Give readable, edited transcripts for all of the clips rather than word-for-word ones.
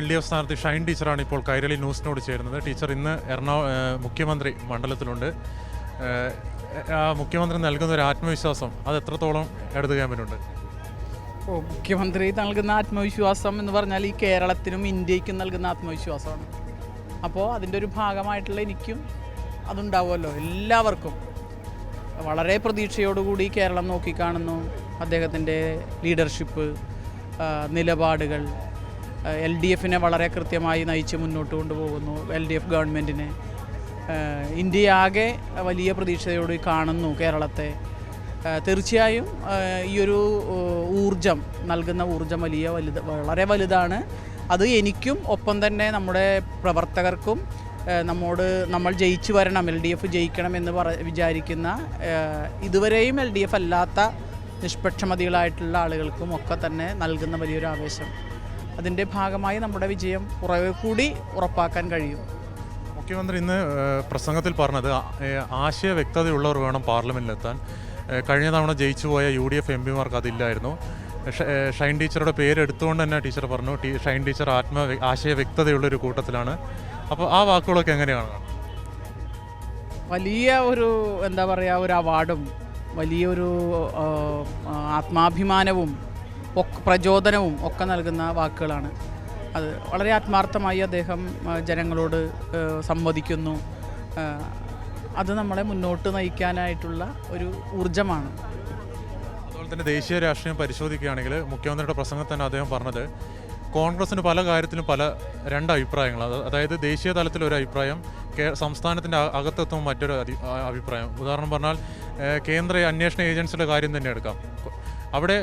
LDF സ്ഥാനാർത്ഥി ഷൈൻ ടീച്ചറാണ് ഇപ്പോൾ കൈരളി ന്യൂസിനോട് ചേരുന്നത്. ടീച്ചർ ഇന്ന് മുഖ്യമന്ത്രി മണ്ഡലത്തിലുണ്ട്. മുഖ്യമന്ത്രി നൽകുന്ന ഒരു ആത്മവിശ്വാസം അത് എത്രത്തോളം എടുത്തു ക്യാമ്പിനുണ്ട്? മുഖ്യമന്ത്രി നൽകുന്ന ആത്മവിശ്വാസം എന്ന് പറഞ്ഞാൽ ഈ കേരളത്തിനും ഇന്ത്യക്കും നൽകുന്ന ആത്മവിശ്വാസമാണ്. അപ്പോൾ അതിൻ്റെ ഒരു ഭാഗമായിട്ടുള്ള എനിക്കും അതുണ്ടാവുമല്ലോ. എല്ലാവർക്കും വളരെ പ്രതീക്ഷയോടുകൂടി കേരളം നോക്കിക്കാണുന്നു. അദ്ദേഹത്തിൻ്റെ ലീഡർഷിപ്പ്, നിലപാടുകൾ LDFനെ വളരെ കൃത്യമായി നയിച്ച് മുന്നോട്ട് കൊണ്ടുപോകുന്നു. LDF ഗവൺമെൻറ്റിനെ ഇന്ത്യയാകെ വലിയ പ്രതീക്ഷയോട് കാണുന്നു കേരളത്തെ. തീർച്ചയായും ഈ ഒരു ഊർജം നൽകുന്ന ഊർജം വളരെ വലുതാണ്. അത് എനിക്കും ഒപ്പം തന്നെ നമ്മുടെ പ്രവർത്തകർക്കും നമ്മൾ ജയിച്ചു വരണം, LDF ജയിക്കണം എന്ന് വിചാരിക്കുന്ന ഇതുവരെയും LDF അല്ലാത്ത നിഷ്പക്ഷമതികളായിട്ടുള്ള ആളുകൾക്കും ഒക്കെ തന്നെ നൽകുന്ന വലിയൊരു ആവേശം. അതിൻ്റെ ഭാഗമായി നമ്മുടെ വിജയം കുറേ കൂടി ഉറപ്പാക്കാൻ കഴിയും. മുഖ്യമന്ത്രി ഇന്ന് പ്രസംഗത്തിൽ പറഞ്ഞത് ആശയ വ്യക്തതയുള്ളവർ വേണം പാർലമെൻറ്റിലെത്താൻ. കഴിഞ്ഞ തവണ ജയിച്ചു പോയ UDF MPമാർക്ക് അതില്ലായിരുന്നു. ഷൈൻ ടീച്ചറുടെ പേര് എടുത്തുകൊണ്ട് തന്നെ ടീച്ചർ പറഞ്ഞു ഷൈൻ ടീച്ചർ ആശയ വ്യക്തതയുള്ളൊരു കൂട്ടത്തിലാണ്. അപ്പോൾ ആ വാക്കുകളൊക്കെ എങ്ങനെയാണ്? വലിയ ഒരു എന്താ പറയുക, ഒരു അവാർഡും വലിയൊരു ആത്മാഭിമാനവും പ്രചോദനവും ഒക്കെ നൽകുന്ന വാക്കുകളാണ്. അത് വളരെ ആത്മാർത്ഥമായി അദ്ദേഹം ജനങ്ങളോട് സംവദിക്കുന്നു. അത് നമ്മളെ മുന്നോട്ട് നയിക്കാനായിട്ടുള്ള ഒരു ഊർജ്ജമാണ്. അതുപോലെ തന്നെ ദേശീയ രാഷ്ട്രീയം പരിശോധിക്കുകയാണെങ്കിൽ മുഖ്യമന്ത്രിയുടെ പ്രസംഗത്തിൽ തന്നെ അദ്ദേഹം പറഞ്ഞത് കോൺഗ്രസിന് പല കാര്യത്തിലും രണ്ട് അഭിപ്രായങ്ങൾ. അതായത് ദേശീയ തലത്തിലൊരു അഭിപ്രായം, സംസ്ഥാനത്തിൻ്റെ അകത്തെത്തുമ്പോൾ മറ്റൊരു അഭിപ്രായം. ഉദാഹരണം പറഞ്ഞാൽ കേന്ദ്ര അന്വേഷണ ഏജൻസിയുടെ കാര്യം തന്നെ എടുക്കാം. അവിടെ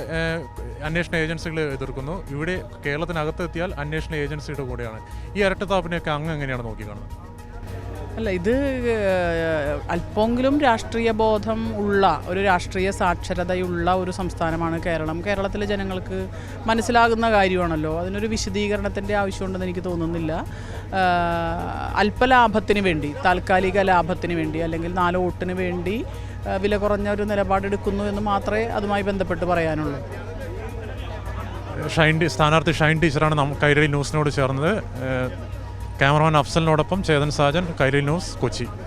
അന്വേഷണ ഏജൻസികൾ എതിർക്കുന്നു, ഇവിടെ കേരളത്തിനകത്തെത്തിയാൽ അന്വേഷണ ഏജൻസിയുടെ കൂടെയാണ്. ഈ ഇരട്ടത്താപ്പിനെയൊക്കെ അങ്ങ് എങ്ങനെയാണ് നോക്കിക്കാണുന്നത്? അല്ല, ഇത് അല്പമെങ്കിലും രാഷ്ട്രീയ ബോധം ഉള്ള ഒരു രാഷ്ട്രീയ സാക്ഷരതയുള്ള ഒരു സംസ്ഥാനമാണ് കേരളം. കേരളത്തിലെ ജനങ്ങൾക്ക് മനസ്സിലാകുന്ന കാര്യമാണല്ലോ. അതിനൊരു വിശദീകരണത്തിൻ്റെ ആവശ്യമുണ്ടെന്ന് എനിക്ക് തോന്നുന്നില്ല. അല്പലാഭത്തിന് വേണ്ടി, താൽക്കാലിക ലാഭത്തിന് വേണ്ടി, അല്ലെങ്കിൽ 4 വോട്ടിന് വേണ്ടി വില കുറഞ്ഞ ഒരു നിലപാടെടുക്കുന്നു എന്ന് മാത്രമേ അതുമായി ബന്ധപ്പെട്ട് പറയാനുള്ളൂ. സ്ഥാനാർത്ഥി ഷൈൻ ടീച്ചറാണ് കൈരളി ന്യൂസിനോട് ചേർന്നത്. ക്യാമറമാൻ അഫ്സലിനോടൊപ്പം ചേതൻ സാജൻ, കൈരളി ന്യൂസ്, കൊച്ചി.